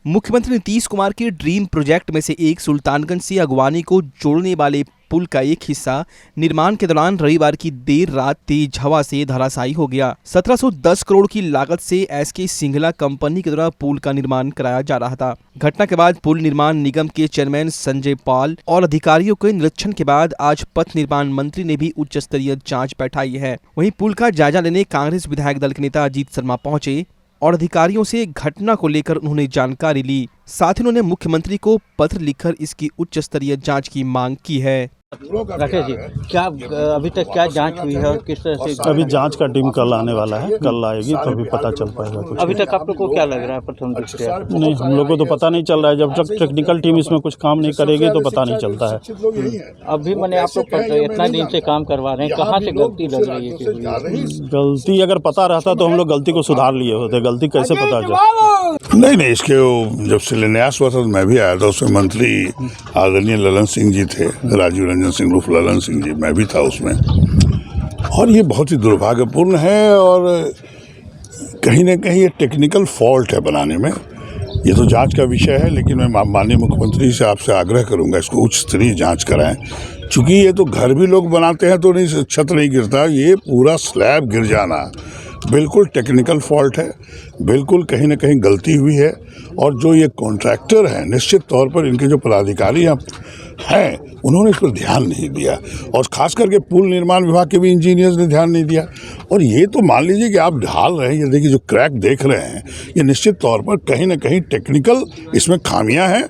मुख्यमंत्री नीतीश कुमार के dream project में से एक सुल्तानगंज से अगवानी को जोड़ने वाले पुल का एक हिस्सा निर्माण के दौरान रविवार की देर रात तेज हवा से धराशायी हो गया। 1710 करोड़ की लागत से एसके सिंघला कंपनी के द्वारा पुल का निर्माण कराया जा रहा था। घटना के बाद पुल निर्माण निगम के चेयरमैन संजय पाल और अधिकारियों के निरीक्षण के बाद आज पथ निर्माण मंत्री ने भी उच्च स्तरीय जाँच बैठाई है। वहीं पुल का जायजा लेने कांग्रेस विधायक दल के नेता अजीत शर्मा पहुंचे और अधिकारियों से घटना को लेकर उन्होंने जानकारी ली। साथ ही उन्होंने मुख्यमंत्री को पत्र लिखकर इसकी उच्च स्तरीय जांच की मांग की है। राकेश जी, क्या अभी तक क्या जांच हुई है और किस तरह से? अभी जांच का टीम कल आने वाला है, कल आएगी तो अभी पता चल पाएगा कुछ। अभी तक आप लोग को क्या लग रहा है प्रथम दृष्टया? नहीं, हम लोग को तो पता नहीं चल रहा है। जब तक टेक्निकल टीम इसमें कुछ काम नहीं करेगी तो पता नहीं चलता है। अभी मैंने आप लोग इतना दिन से काम करवा रहे हैं, कहाँ से गलती लग रही है? गलती अगर पता रहता तो हम लोग गलती को सुधार लिए होते। गलती कैसे पता चला? नहीं, इसके जब शिलान्यास हुआ था तो मैं भी आया था। उसमें मंत्री आदरणीय ललन सिंह जी थे, राजीव रंजन सिंह उर्फ ललन सिंह जी, मैं भी था उसमें। और ये बहुत ही दुर्भाग्यपूर्ण है और कहीं ना कहीं ये टेक्निकल फॉल्ट है बनाने में। ये तो जांच का विषय है, लेकिन मैं माननीय मुख्यमंत्री से आपसे आग्रह करूंगा इसको उच्च स्तरीय जांच कराएं, क्योंकि ये तो घर भी लोग बनाते हैं तो नहीं, छत नहीं गिरता, ये पूरा स्लैब गिर जाना बिल्कुल टेक्निकल फॉल्ट है, बिल्कुल कहीं ना कहीं गलती हुई है। और जो ये कॉन्ट्रैक्टर हैं, निश्चित तौर पर इनके जो पदाधिकारी हैं उन्होंने इस पर ध्यान नहीं दिया, और खास करके पुल निर्माण विभाग के भी इंजीनियर्स ने ध्यान नहीं दिया। और ये तो मान लीजिए कि आप ढाल रहे हैं, ये देखिए जो क्रैक देख रहे हैं, ये निश्चित तौर पर कहीं ना कहीं टेक्निकल इसमें खामियां हैं।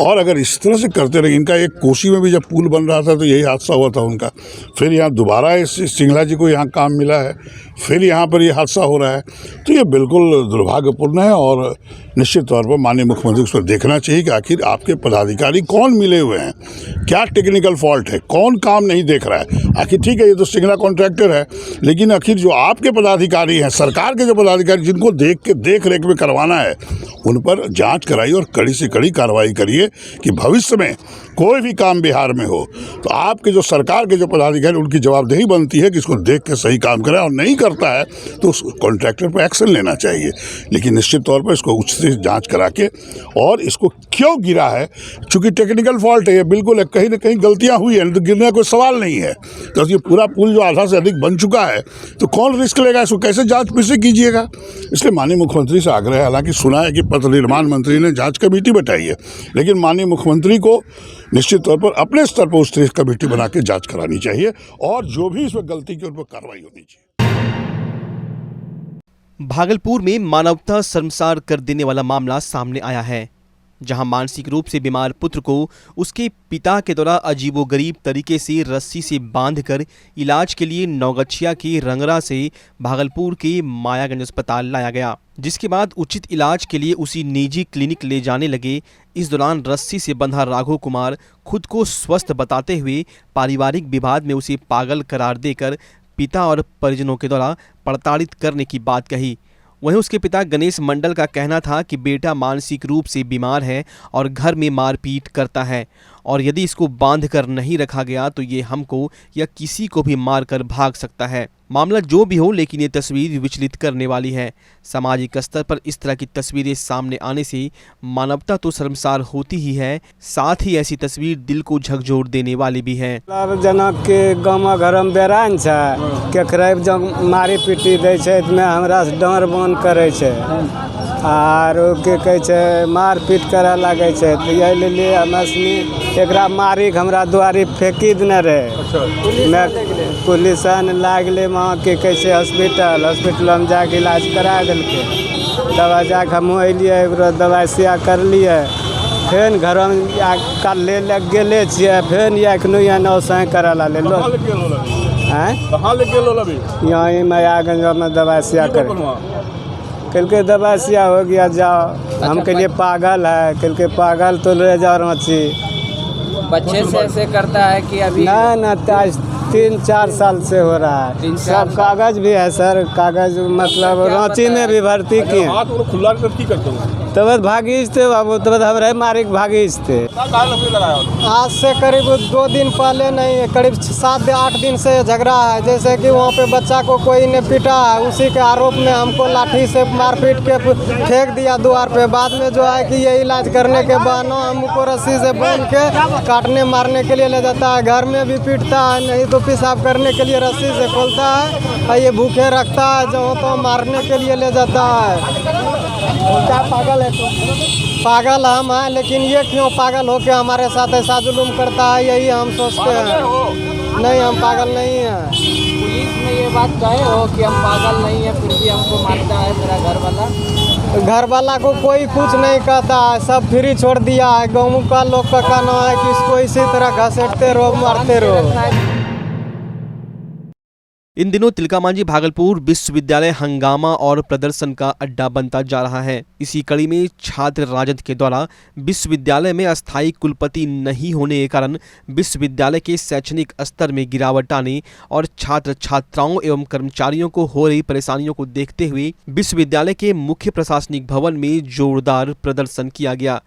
और अगर इस तरह से करते रहे, इनका एक कोसी में भी जब पुल बन रहा था तो यही हादसा हुआ था उनका, फिर यहाँ दोबारा इस सिंघला जी को यहाँ काम मिला है, फिर यहाँ पर ये हादसा हो रहा है। तो ये बिल्कुल दुर्भाग्यपूर्ण है और निश्चित तौर पर माननीय मुख्यमंत्री उस पर देखना चाहिए कि आखिर आपके पदाधिकारी कौन मिले हुए हैं, क्या टेक्निकल फॉल्ट है, कौन काम नहीं देख रहा है। आखिर ठीक है, ये तो सिंघला कॉन्ट्रैक्टर है, लेकिन आखिर जो आपके पदाधिकारी हैं, सरकार के जो पदाधिकारी जिनको देख रेख में करवाना है, उन पर जांच कराइए और कड़ी से कड़ी कार्रवाई करिए कि भविष्य में कोई भी काम बिहार में हो तो आपके जो सरकार के जो पदाधिकारी, उनकी जवाबदेही बनती है कि इसको देख के सही काम करें, और नहीं करता है तो उस कॉन्ट्रैक्टर पर एक्शन लेना चाहिए। लेकिन निश्चित तौर पर इसको उच्च से जांच करा के, और इसको क्यों गिरा है, चूंकि टेक्निकल फॉल्ट है, ये बिल्कुल है, कहीं ना कहीं गलतियां हुई है, तो गिरने का कोई सवाल नहीं है। तो ये पूरा पुल जो आधा से अधिक बन चुका है तो कौन रिस्क लेगा, इसको कैसे जांच फिर से कीजिएगा। इसलिए माननीय मुख्यमंत्री से आग्रह है, हालांकि सुना है कि पथ निर्माण मंत्री ने जांच कमेटी बैठाई है, लेकिन माननीय मुख्यमंत्री को निश्चित तौर पर अपने स्तर पर उस तरह कमेटी बना के जांच करानी चाहिए, और जो भी इसमें गलती की उन पर कार्रवाई होनी चाहिए। भागलपुर में मानवता शर्मसार कर देने वाला मामला सामने आया है, जहां मानसिक रूप से बीमार पुत्र को उसके पिता के द्वारा अजीबोगरीब तरीके से रस्सी से बांधकर इलाज के लिए नौगछिया के रंगरा से भागलपुर के मायागंज अस्पताल लाया गया, जिसके बाद उचित इलाज के लिए उसी निजी क्लिनिक ले जाने लगे। इस दौरान रस्सी से बंधा राघव कुमार खुद को स्वस्थ बताते हुए पारिवारिक विवाद में उसे पागल करार देकर पिता और परिजनों के द्वारा प्रताड़ित करने की बात कही। वहीं उसके पिता गणेश मंडल का कहना था कि बेटा मानसिक रूप से बीमार है और घर में मारपीट करता है, और यदि इसको बांध कर नहीं रखा गया तो ये हमको या किसी को भी मार कर भाग सकता है। मामला जो भी हो, लेकिन ये तस्वीर विचलित करने वाली है। सामाजिक स्तर पर इस तरह की तस्वीरें सामने आने से मानवता तो शर्मसार होती ही है, साथ ही ऐसी तस्वीर दिल को झकझोर देने वाली भी है। जनक के गाँव घर में बेरान केकरा जब मारी पीटी दै छै में हमरा से डाँर बान करे छै आर के कहे छै मार पीट करे लगे छै, तो यही लिए हमें एकरा मारी हमरा दुआरी फेंकी देने रहे। मैं पुलिस लागले वहाँ के कहे छै हॉस्पिटल में जाके इलाज करा दिल्के, दवा जाके हम अलिए, दवाई सिया करलिए, फिर घर में कल ले गेले छिए, फिर एखनो यहाँ नौसा करे ला ले लो यहाँ मायागंज में दवाई सिया कल के दवाई सिया हो गया, जाओ। हम के लिए पागल है, कल के पागल तो ले जाओ रांची। बच्चे से ऐसे करता है कि अभी ना 3-4 साल से हो रहा है। सब कागज भी है सर, कागज मतलब रांची में भी भर्ती किए। खुला करती करते हो तब भागीज थे बाबू, तब हमारे मारे भागीज थे। आज से करीब 2 दिन पहले नहीं, करीब 7-8 दिन से झगड़ा है। जैसे कि वहाँ पे बच्चा को कोई ने पीटा है, उसी के आरोप में हमको लाठी से मारपीट के फेंक दिया द्वार पे। बाद में जो है कि ये इलाज करने के बहाने हमको रस्सी से बांध के काटने मारने के लिए ले जाता है। घर में भी पीटता है, नहीं तो पेशाब करने के लिए रस्सी से खोलता है और ये भूखे रखता है, जो तो मारने के लिए ले जाता है। क्या पागल है? तो पागल हम हैं, लेकिन ये क्यों पागल होके हमारे साथ ऐसा जुल्म करता है, यही हम सोचते हैं। नहीं, हम पागल नहीं हैं। पुलिस में ये बात कहे हो कि हम पागल नहीं है, फिर भी हमको मारता है मेरा घर वाला को कोई कुछ नहीं कहता है, सब फ्री छोड़ दिया है। गाँव का लोग का कहना है कि इसको इसी तरह घसीटते रहो, मारते रहो। इन दिनों तिलकामांझी भागलपुर विश्वविद्यालय हंगामा और प्रदर्शन का अड्डा बनता जा रहा है। इसी कड़ी में छात्र राजद के द्वारा विश्वविद्यालय में अस्थायी कुलपति नहीं होने के कारण विश्वविद्यालय के शैक्षणिक स्तर में गिरावट आने और छात्र छात्राओं एवं कर्मचारियों को हो रही परेशानियों को देखते हुए विश्वविद्यालय के मुख्य प्रशासनिक भवन में जोरदार प्रदर्शन किया गया।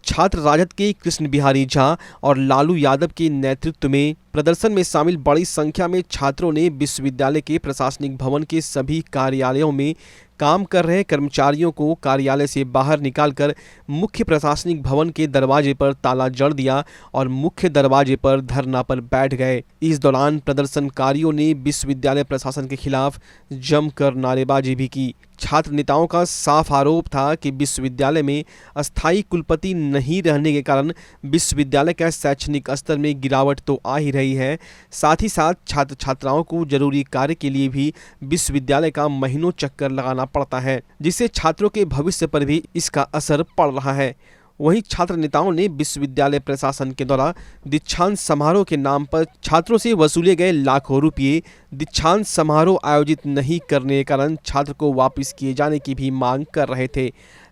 छात्र राजद के कृष्ण बिहारी झा और लालू यादव के नेतृत्व में प्रदर्शन में शामिल बड़ी संख्या में छात्रों ने विश्वविद्यालय के प्रशासनिक भवन के सभी कार्यालयों में काम कर रहे कर्मचारियों को कार्यालय से बाहर निकालकर मुख्य प्रशासनिक भवन के दरवाजे पर ताला जड़ दिया और मुख्य दरवाजे पर धरना पर बैठ गए। इस दौरान प्रदर्शनकारियों ने विश्वविद्यालय प्रशासन के खिलाफ जमकर नारेबाजी भी की। छात्र नेताओं का साफ आरोप था कि विश्वविद्यालय में अस्थायी कुलपति नहीं रहने के कारण विश्वविद्यालय का शैक्षणिक स्तर में गिरावट तो आ ही रही है, साथ ही साथ छात्र छात्राओं को जरूरी कार्य के लिए भी विश्वविद्यालय का महीनों चक्कर लगाना पड़ता है, जिससे छात्रों के भविष्य पर भी इसका असर पड़ रहा है। वहीं छात्र नेताओं ने विश्वविद्यालय प्रशासन के द्वारा दीक्षांत समारोह के नाम पर छात्रों से वसूले गए लाखों रुपये दीक्षांत समारोह आयोजित नहीं करने के कारण छात्र को वापस किए जाने की भी मांग कर रहे थे।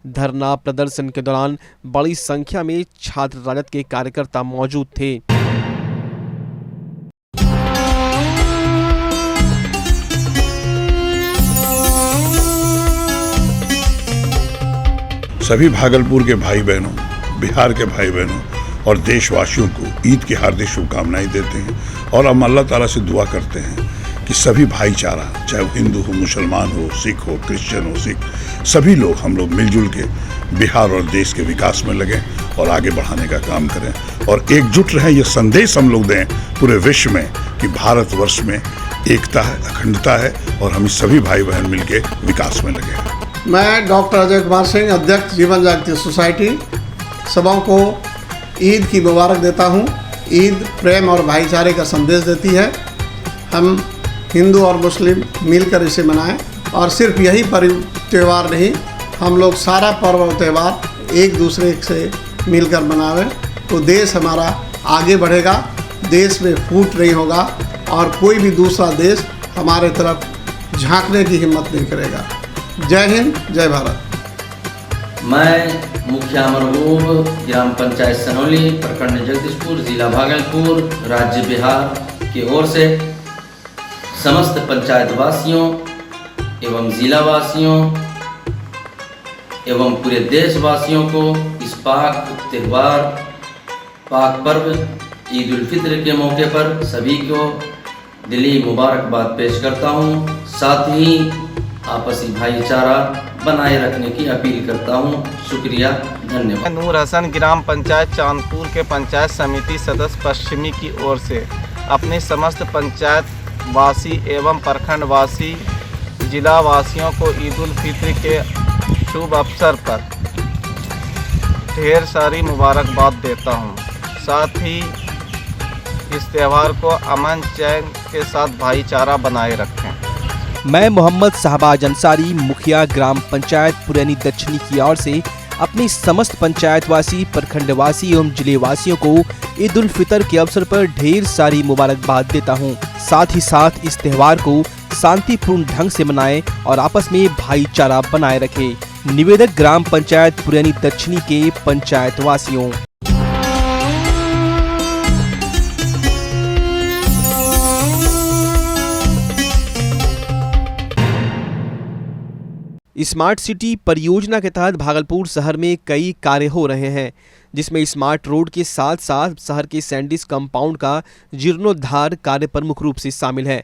धरना प्रदर्शन के दौरान बड़ी संख्या में छात्र राजद के कार्यकर्ता मौजूद थे। सभी भागलपुर के भाई बहनों, बिहार के भाई बहनों और देशवासियों को ईद की हार्दिक शुभकामनाएं देते हैं और हम अल्लाह ताला से दुआ करते हैं कि सभी भाईचारा, चाहे वो हिंदू हो, मुसलमान हो, सिख हो, क्रिश्चियन हो, सिख, सभी लोग हम लोग मिलजुल के बिहार और देश के विकास में लगें और आगे बढ़ाने का काम करें और एकजुट रहें। ये संदेश हम लोग दें पूरे विश्व में कि भारतवर्ष में एकता है, अखंडता है और हम सभी भाई बहन मिलके विकास में लगे। मैं डॉक्टर अजय कुमार सिंह, अध्यक्ष जीवन जागृति सोसाइटी, सबों को ईद की मुबारक देता हूँ। ईद प्रेम और भाईचारे का संदेश देती है। हम हिंदू और मुस्लिम मिलकर इसे मनाएं और सिर्फ यही त्यौहार नहीं, हम लोग सारा पर्व और त्यौहार एक दूसरे से मिलकर मनावें तो देश हमारा आगे बढ़ेगा, देश में फूट नहीं होगा और कोई भी दूसरा देश हमारे तरफ झांकने की हिम्मत नहीं करेगा। जय हिंद, जय भारत। मैं मुखिया मरगूब, ग्राम पंचायत सनौली, प्रखंड जगदीशपुर, जिला भागलपुर, राज्य बिहार की ओर से समस्त पंचायत वासियों एवं जिला वासियों एवं पूरे देशवासियों को इस पाक त्यौहार, पाक पर्व ईद उल फित्र के मौके पर सभी को दिली मुबारकबाद पेश करता हूँ। साथ ही आपसी भाईचारा बनाए रखने की अपील करता हूँ। शुक्रिया, धन्यवाद। नूर हसन, ग्राम पंचायत चांदपुर के पंचायत समिति सदस्य पश्चिमी की ओर से अपने समस्त पंचायत वासी एवं प्रखंड वासी जिला वासियों को ईद उल फित्र के शुभ अवसर पर ढेर सारी मुबारकबाद देता हूँ। साथ ही इस त्यौहार को अमन चैन के साथ भाईचारा बनाए रखें। मैं मोहम्मद शहबाज अंसारी, मुखिया ग्राम पंचायत पुरैनी दक्षिणी की ओर से अपनी समस्त पंचायतवासी, प्रखंडवासी एवं जिलेवासियों को ईद उल फितर के अवसर पर ढेर सारी मुबारकबाद देता हूं। साथ ही साथ इस त्यौहार को शांतिपूर्ण ढंग से मनाएं और आपस में भाईचारा बनाए रखें। निवेदक ग्राम पंचायत पुरैनी दक्षिणी के पंचायतवासियों। स्मार्ट सिटी परियोजना के तहत भागलपुर शहर में कई कार्य हो रहे हैं, जिसमें स्मार्ट रोड के साथ साथ शहर के सैंडिस कंपाउंड का जीर्णोद्धार कार्य प्रमुख रूप से शामिल है।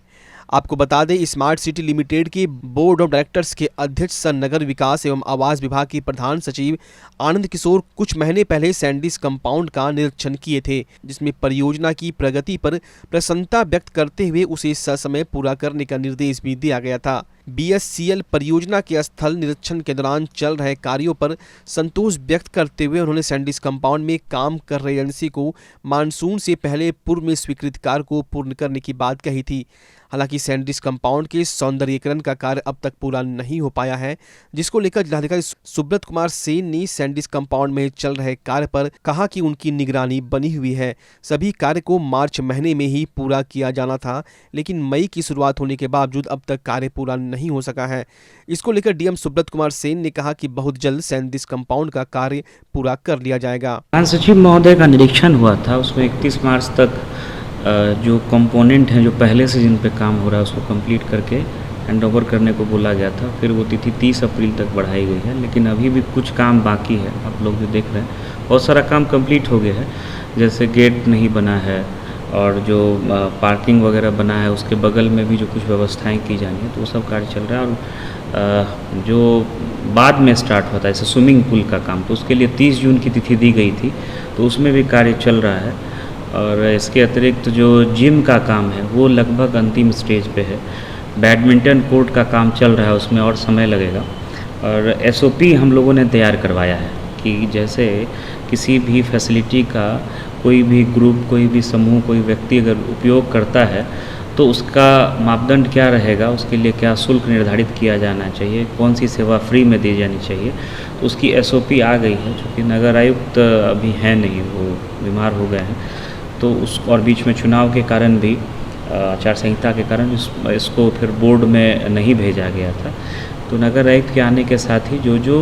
आपको बता दें, स्मार्ट सिटी लिमिटेड के बोर्ड ऑफ डायरेक्टर्स के अध्यक्ष सह नगर विकास एवं आवास विभाग के प्रधान सचिव आनंद किशोर कुछ महीने पहले सैंडिस कंपाउंड का निरीक्षण किए थे, जिसमें परियोजना की प्रगति पर प्रसन्नता व्यक्त करते हुए उसे ससमय पूरा करने का निर्देश भी दिया गया था। BSCL परियोजना के स्थल निरीक्षण के दौरान चल रहे कार्यों पर संतोष व्यक्त करते हुए उन्होंने सैंडिस कंपाउंड में काम कर रही एजेंसी को मानसून से पहले पूर्व में स्वीकृत कार्य को पूर्ण करने की बात कही थी। हालांकि सैंडिस कंपाउंड के सौंदर्यीकरण का कार्य अब तक पूरा नहीं हो पाया है, जिसको लेकर जिलाधिकारी सुब्रत कुमार सेन ने सैंडिस कंपाउंड में चल रहे कार्य पर कहा कि उनकी निगरानी बनी हुई है। सभी कार्य को मार्च महीने में ही पूरा किया जाना था, लेकिन मई की शुरुआत होने के बावजूद अब तक कार्य पूरा नहीं हो सका है। इसको लेकर DM सुब्रत कुमार सेन ने कहा कि बहुत जल्द सैंडिस कंपाउंड का कार्य पूरा कर लिया जाएगा। प्रधान सचिव महोदय का निरीक्षण हुआ था, उसमें 31 मार्च तक जो कंपोनेंट हैं जो पहले से जिन पे काम हो रहा है उसको कंप्लीट करके हैंडओवर करने को बोला गया था। फिर वो तिथि 30 अप्रैल तक बढ़ाई गई है, लेकिन अभी भी कुछ काम बाकी है। आप लोग जो देख रहे हैं बहुत सारा काम कंप्लीट हो गया है, जैसे गेट नहीं बना है और जो पार्किंग वगैरह बना है उसके बगल में भी जो कुछ व्यवस्थाएं की जानी है तो वो सब कार्य चल रहा है। और जो बाद में स्टार्ट होता है जैसे स्विमिंग पूल का काम, तो उसके लिए 30 जून की तिथि दी गई थी, तो उसमें भी कार्य चल रहा है। और इसके अतिरिक्त जो जिम का काम है वो लगभग अंतिम स्टेज पे है। बैडमिंटन कोर्ट का काम चल रहा है, उसमें और समय लगेगा। और SOP हम लोगों ने तैयार करवाया है कि जैसे किसी भी फैसिलिटी का कोई भी ग्रुप, कोई भी समूह, कोई व्यक्ति अगर उपयोग करता है तो उसका मापदंड क्या रहेगा, उसके लिए क्या शुल्क निर्धारित किया जाना चाहिए, कौन सी सेवा फ्री में दी जानी चाहिए, तो उसकी SOP आ गई है। चूँकि नगर आयुक्त अभी हैं नहीं, वो बीमार हो गए हैं, तो उस और बीच में चुनाव के कारण भी आचार संहिता के कारण इसको फिर बोर्ड में नहीं भेजा गया था। तो नगर आयुक्त के आने के साथ ही जो जो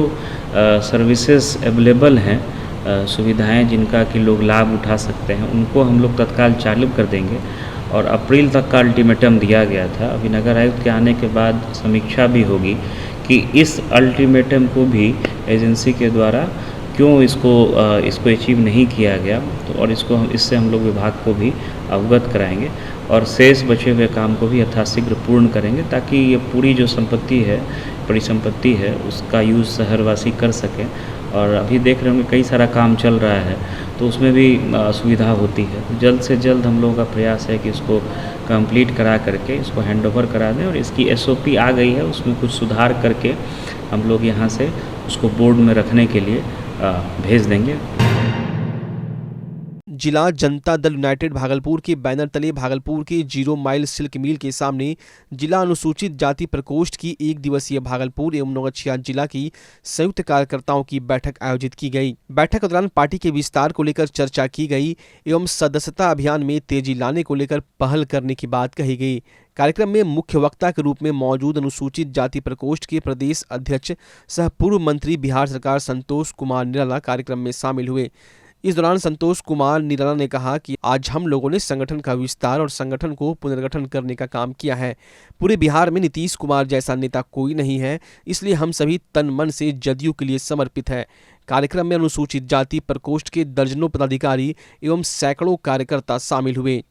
सर्विसेज अवेलेबल हैं, सुविधाएं जिनका कि लोग लाभ उठा सकते हैं, उनको हम लोग तत्काल चालू कर देंगे। और अप्रैल तक का अल्टीमेटम दिया गया था। अभी नगर आयुक्त के आने के बाद समीक्षा भी होगी कि इस अल्टीमेटम को भी एजेंसी के द्वारा क्यों इसको अचीव नहीं किया गया, तो और इससे हम लोग विभाग को भी अवगत कराएंगे और शेष बचे हुए काम को भी यथाशीघ्र पूर्ण करेंगे, ताकि ये पूरी जो संपत्ति है, परिसंपत्ति है, उसका यूज़ शहरवासी कर सकें। और अभी देख रहे होंगे कई सारा काम चल रहा है, तो उसमें भी सुविधा होती है। जल्द से जल्द हम लोगों का प्रयास है कि इसको कंप्लीट करा करके इसको हैंडओवर करा दें। और इसकी SOP आ गई है, उसमें कुछ सुधार करके हम लोग यहाँ से उसको बोर्ड में रखने के लिए भेज देंगे। जिला जनता दल यूनाइटेड भागलपुर के बैनर तले भागलपुर के 0 माइल सिल्क मिल के सामने जिला अनुसूचित जाति प्रकोष्ठ की 1 दिवसीय भागलपुर एवं नौगछिया जिला की संयुक्त कार्यकर्ताओं की बैठक आयोजित की गई। बैठक के दौरान पार्टी के विस्तार को लेकर चर्चा की गई एवं सदस्यता अभियान में तेजी लाने को लेकर पहल करने की बात कही गई। कार्यक्रम में मुख्य वक्ता के रूप में मौजूद अनुसूचित जाति प्रकोष्ठ के प्रदेश अध्यक्ष सह पूर्व मंत्री बिहार सरकार संतोष कुमार निराला कार्यक्रम में शामिल हुए। इस दौरान संतोष कुमार निराला ने कहा कि आज हम लोगों ने संगठन का विस्तार और संगठन को पुनर्गठन करने का काम किया है। पूरे बिहार में नीतीश कुमार जैसा नेता कोई नहीं है, इसलिए हम सभी तन मन से जदयू के लिए समर्पित है। कार्यक्रम में अनुसूचित जाति प्रकोष्ठ के दर्जनों पदाधिकारी एवं सैकड़ों कार्यकर्ता शामिल हुए।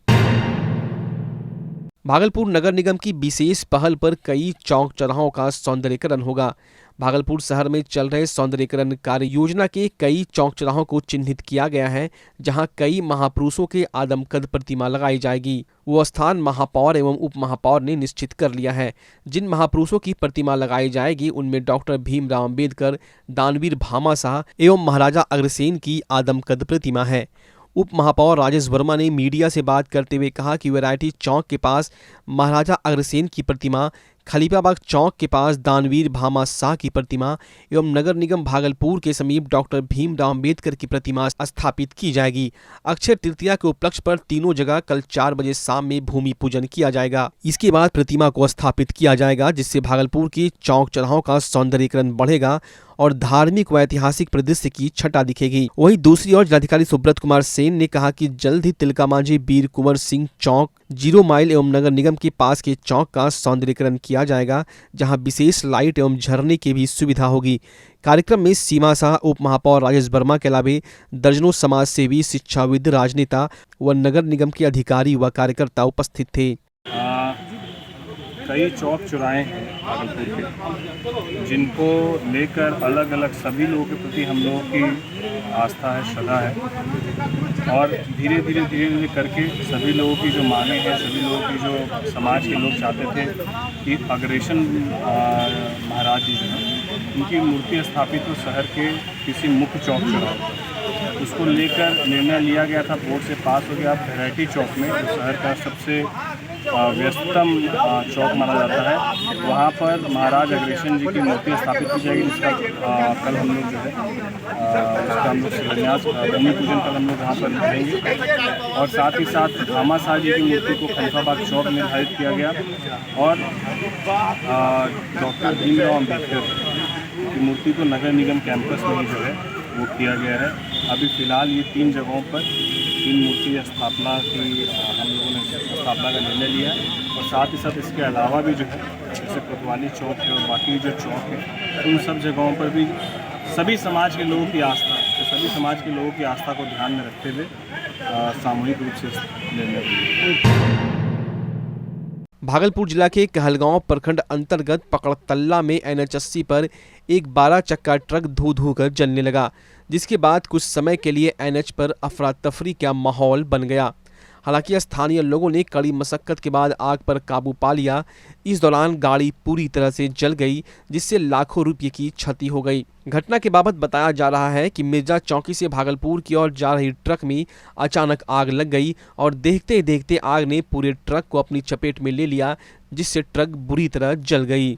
भागलपुर नगर निगम की विशेष पहल पर कई चौक चौराहों का सौंदर्यीकरण होगा। भागलपुर शहर में चल रहे सौंदर्यीकरण कार्य योजना के कई चौक चौराहों को चिन्हित किया गया है, जहां कई महापुरुषों के आदमकद प्रतिमा लगाई जाएगी। वो स्थान महापौर एवं उप महापौर ने निश्चित कर लिया है। जिन महापुरुषों की प्रतिमा लगाई जाएगी उनमें डॉक्टर भीमराव अम्बेडकर, दानवीर भामाशाह एवं महाराजा अग्रसेन की आदमकद प्रतिमा है। उप महापौर राजेश वर्मा ने मीडिया से बात करते हुए कहा कि वैरायटी चौक के पास महाराजा अग्रसेन की प्रतिमा, खलीफाबाग चौक के पास दानवीर भामाशाह की प्रतिमा एवं नगर निगम भागलपुर के समीप डॉक्टर भीमराव अम्बेडकर की प्रतिमा स्थापित की जाएगी। अक्षय तृतीया के उपलक्ष्य पर तीनों जगह कल 4 बजे शाम में भूमि पूजन किया जाएगा। इसके बाद प्रतिमा को स्थापित किया जाएगा, जिससे भागलपुर के चौक चौराहों का सौंदर्यीकरण बढ़ेगा और धार्मिक व ऐतिहासिक परिदृश्य की छटा दिखेगी। वहीं दूसरी ओर जिलाधिकारी सुब्रत कुमार सेन ने कहा कि जल्द ही तिलका मांझी वीर कुंवर सिंह चौक जीरो माइल एवं नगर निगम के पास के चौक का सौंदर्यीकरण किया जाएगा, जहां विशेष लाइट एवं झरने की भी सुविधा होगी। कार्यक्रम में सीमा शाह, उप महापौर राजेश वर्मा के अलावा दर्जनों समाज सेवी, शिक्षाविद, राजनेता व नगर निगम के अधिकारी व कार्यकर्ता उपस्थित थे। कई चौक चौराहे हैं भागलपुर के, जिनको लेकर अलग अलग सभी लोगों के प्रति हम लोगों की आस्था है, श्रद्धा है, और धीरे धीरे करके सभी लोगों की जो मांगे हैं, सभी लोगों की जो समाज के लोग चाहते थे कि अग्रसेन महाराज जी जो हैं उनकी मूर्ति स्थापित हो शहर के किसी मुख्य चौक चौराहे पर, उसको लेकर निर्णय लिया गया था, बोर्ड से पास हो गया। वैरायटी चौक में जो शहर का सबसे व्यस्तम चौक माना जाता है, वहाँ पर महाराज अग्रसेन जी की मूर्ति स्थापित की जाएगी, जिसका कल हम लोग जो है उसका हम लोग शिलान्यास भूमि पूजन कल हम लोग वहाँ पर करेंगे। और साथ ही साथ भामा शाह जी की मूर्ति को खलीफाबाद चौक निर्धारित किया गया और डॉक्टर भीमराव अम्बेडकर की मूर्ति को नगर निगम कैंपस में ही जो है वो किया गया है। अभी फ़िलहाल ये 3 जगहों पर 3 मूर्ति स्थापना की हम लोगों ने स्थापना का निर्णय लिया है। और साथ ही साथ इसके अलावा भी जो है जैसे कोतवाली चौक है और बाकी जो चौक है, उन सब जगहों पर भी सभी समाज के लोगों की आस्था, सभी समाज के लोगों की आस्था को ध्यान में रखते हुए सामूहिक रूप से निर्णय लिया। भागलपुर जिला के कहलगांव प्रखंड अंतर्गत पकड़तल्ला में NH80 पर एक 12 चक्का ट्रक धू कर जलने लगा, जिसके बाद कुछ समय के लिए NH पर अफरा तफरी का माहौल बन गया। हालांकि स्थानीय लोगों ने कड़ी मशक्कत के बाद आग पर काबू पा लिया। इस दौरान गाड़ी पूरी तरह से जल गई, जिससे लाखों रुपये की क्षति हो गई। घटना के बाबत बताया जा रहा है कि मिर्जा चौकी से भागलपुर की ओर जा रही ट्रक में अचानक आग लग गई और देखते ही देखते आग ने पूरे ट्रक को अपनी चपेट में ले लिया, जिससे ट्रक बुरी तरह जल गई।